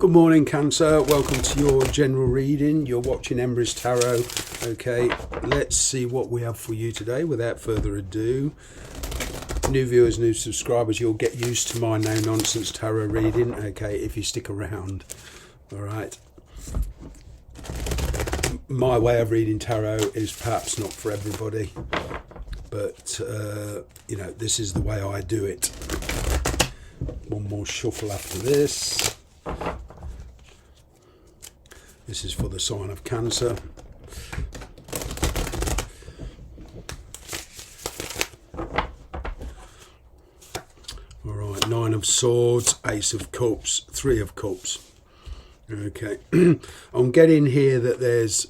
Good morning, Cancer. Welcome to your general reading. You're watching Embers Tarot. Okay, let's see what we have for you today. Without further ado, new viewers, new subscribers, you'll get used to my no-nonsense tarot reading, okay, if you stick around. All right. My way of reading tarot is perhaps not for everybody, but, you know, this is the way I do it. One more shuffle after this. This is for the sign of Cancer. All right, Nine of Swords, Ace of Cups, Three of Cups. Okay, I'm getting here that there's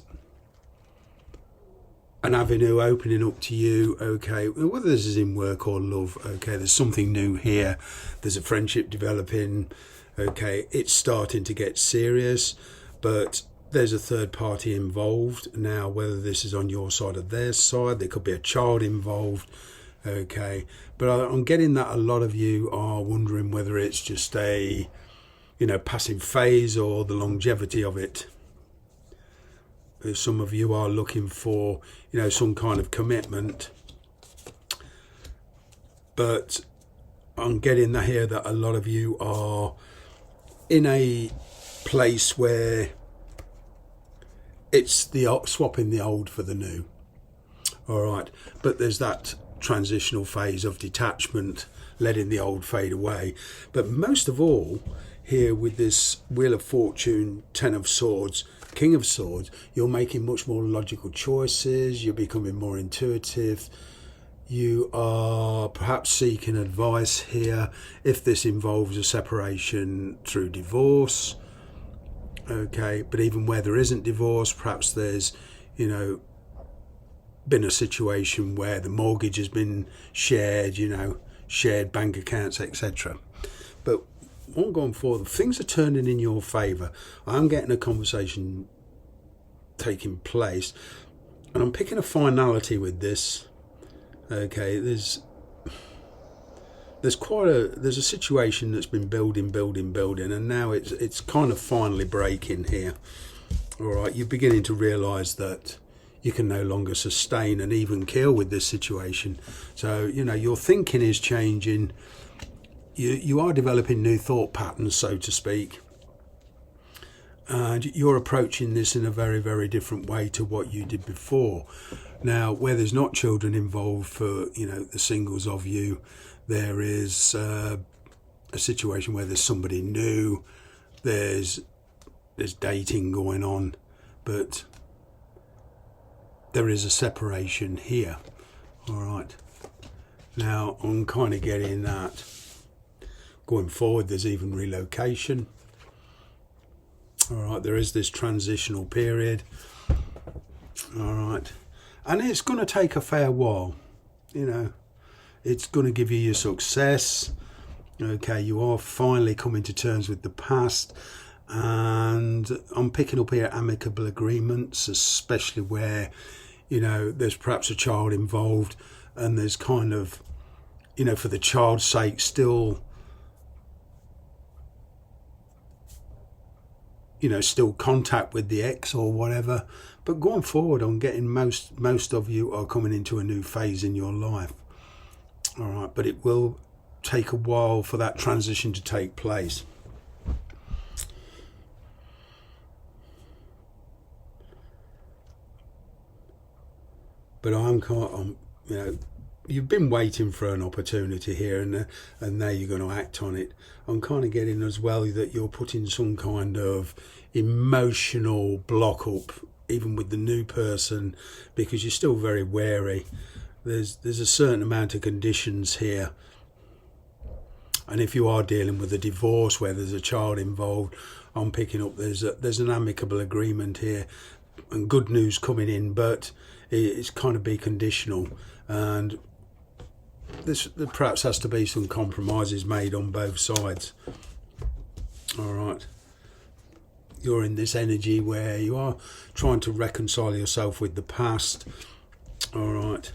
an avenue opening up to you, okay, whether this is in work or love, okay, there's something new here, there's a friendship developing, okay, it's starting to get serious, but there's a third party involved. Now, whether this is on your side or their side, there could be a child involved, okay, but I'm getting that a lot of you are wondering whether it's just a, you know, passing phase or the longevity of it. Some of you are looking for, you know, some kind of commitment, but I'm getting that here that a lot of you are in a place where it's the swapping the old for the new. All right, but there's that transitional phase of detachment, letting the old fade away. But most of all, here with this Wheel of Fortune, Ten of Swords, King of Swords, you're making much more logical choices, you're becoming more intuitive, you are perhaps seeking advice here if this involves a separation through divorce, okay, but even where there isn't divorce, perhaps there's, you know, been a situation where the mortgage has been shared, you know, shared bank accounts, etc. But on going forward, things are turning in your favour. I'm getting a conversation taking place, and I'm picking a finality with this. Okay, there's a situation that's been building, and now it's kind of finally breaking here. All right, you're beginning to realise that you can no longer sustain an even keel with this situation. So, you know, your thinking is changing. You are developing new thought patterns, so to speak, and you're approaching this in a very, very different way to what you did before. Now, where there's not children involved for, you know, the singles of you, there is a situation where there's somebody new, there's dating going on, but there is a separation here. All right. Now, I'm kind of getting that. Going forward, there's even relocation. All right, there is this transitional period. All right, and it's going to take a fair while. You know, it's going to give you your success. Okay, you are finally coming to terms with the past, and I'm picking up here amicable agreements, especially where, you know, there's perhaps a child involved, and there's kind of, you know, for the child's sake, still, you know, still contact with the ex or whatever. But going forward, I'm getting most of you are coming into a new phase in your life. All right, but it will take a while for that transition to take place. But you know, you've been waiting for an opportunity here, and now you're going to act on it. I'm kind of getting as well that you're putting some kind of emotional block up, even with the new person, because you're still very wary. There's a certain amount of conditions here, and if you are dealing with a divorce where there's a child involved, I'm picking up there's an amicable agreement here, and good news coming in, but it's kind of be conditional, and there perhaps has to be some compromises made on both sides. All right, you're in this energy where you are trying to reconcile yourself with the past. All right,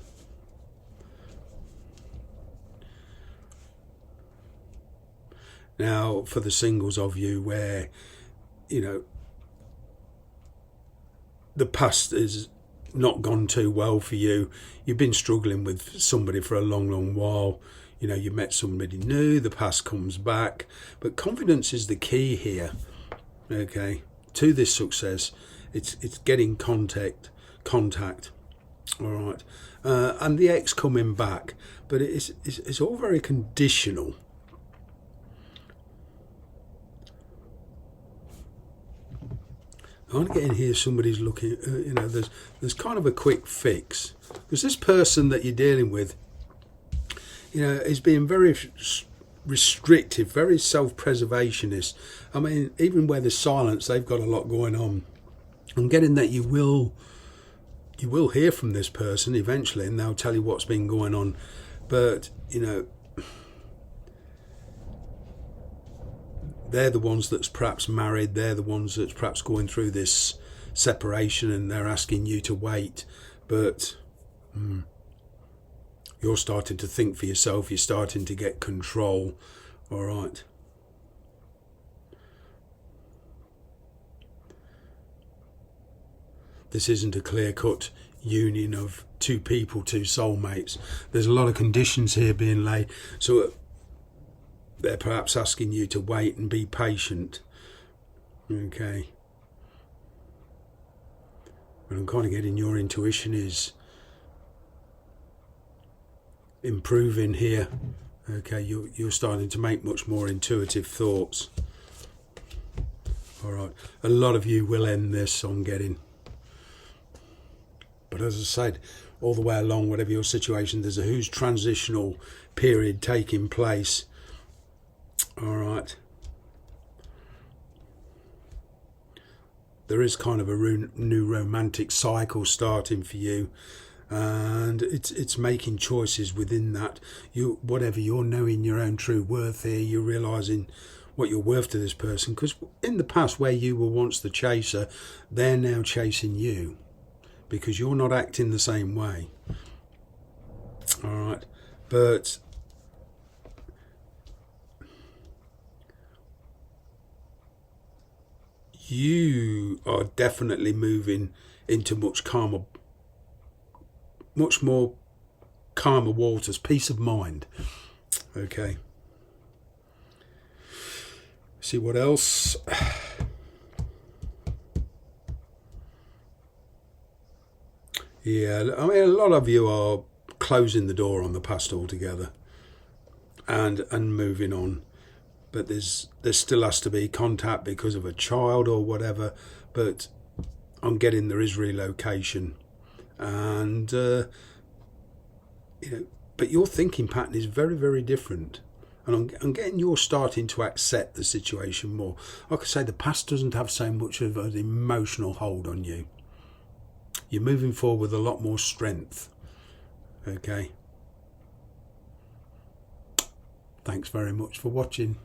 now for the singles of you where you know, the past has not gone too well for you. You've been struggling with somebody for a long, long while. You know, you met somebody new, the past comes back. But confidence is the key here, okay, to this success. It's getting contact, all right, and the ex coming back. But it's all very conditional. I want to get in here. Somebody's looking. You know, there's kind of a quick fix, because this person that you're dealing with, you know, is being very restrictive, very self-preservationist. I mean, even where there's silence, they've got a lot going on. I'm getting that you will hear from this person eventually, and they'll tell you what's been going on. But you know, they're the ones that's perhaps married. They're the ones that's perhaps going through this separation, and they're asking you to wait. But you're starting to think for yourself. You're starting to get control. All right. This isn't a clear-cut union of two people, two soulmates. There's a lot of conditions here being laid. So they're perhaps asking you to wait and be patient. Okay. But I'm kind of getting your intuition is improving here. Okay, you're starting to make much more intuitive thoughts. All right. A lot of you will end this on getting. But as I said, all the way along, whatever your situation, there's a huge transitional period taking place. All right. There is kind of a new romantic cycle starting for you, and it's making choices within that. Whatever you're knowing your own true worth here, you're realising what you're worth to this person, because in the past, where you were once the chaser, they're now chasing you, because you're not acting the same way. All right. But you are definitely moving into much more calmer waters, peace of mind. Okay. See what else? Yeah, I mean, a lot of you are closing the door on the past altogether and moving on. But there still has to be contact because of a child or whatever. But I'm getting there is relocation, and you know. But your thinking pattern is very, very different, and I'm getting you're starting to accept the situation more. Like I say, the past doesn't have so much of an emotional hold on you. You're moving forward with a lot more strength. Okay. Thanks very much for watching.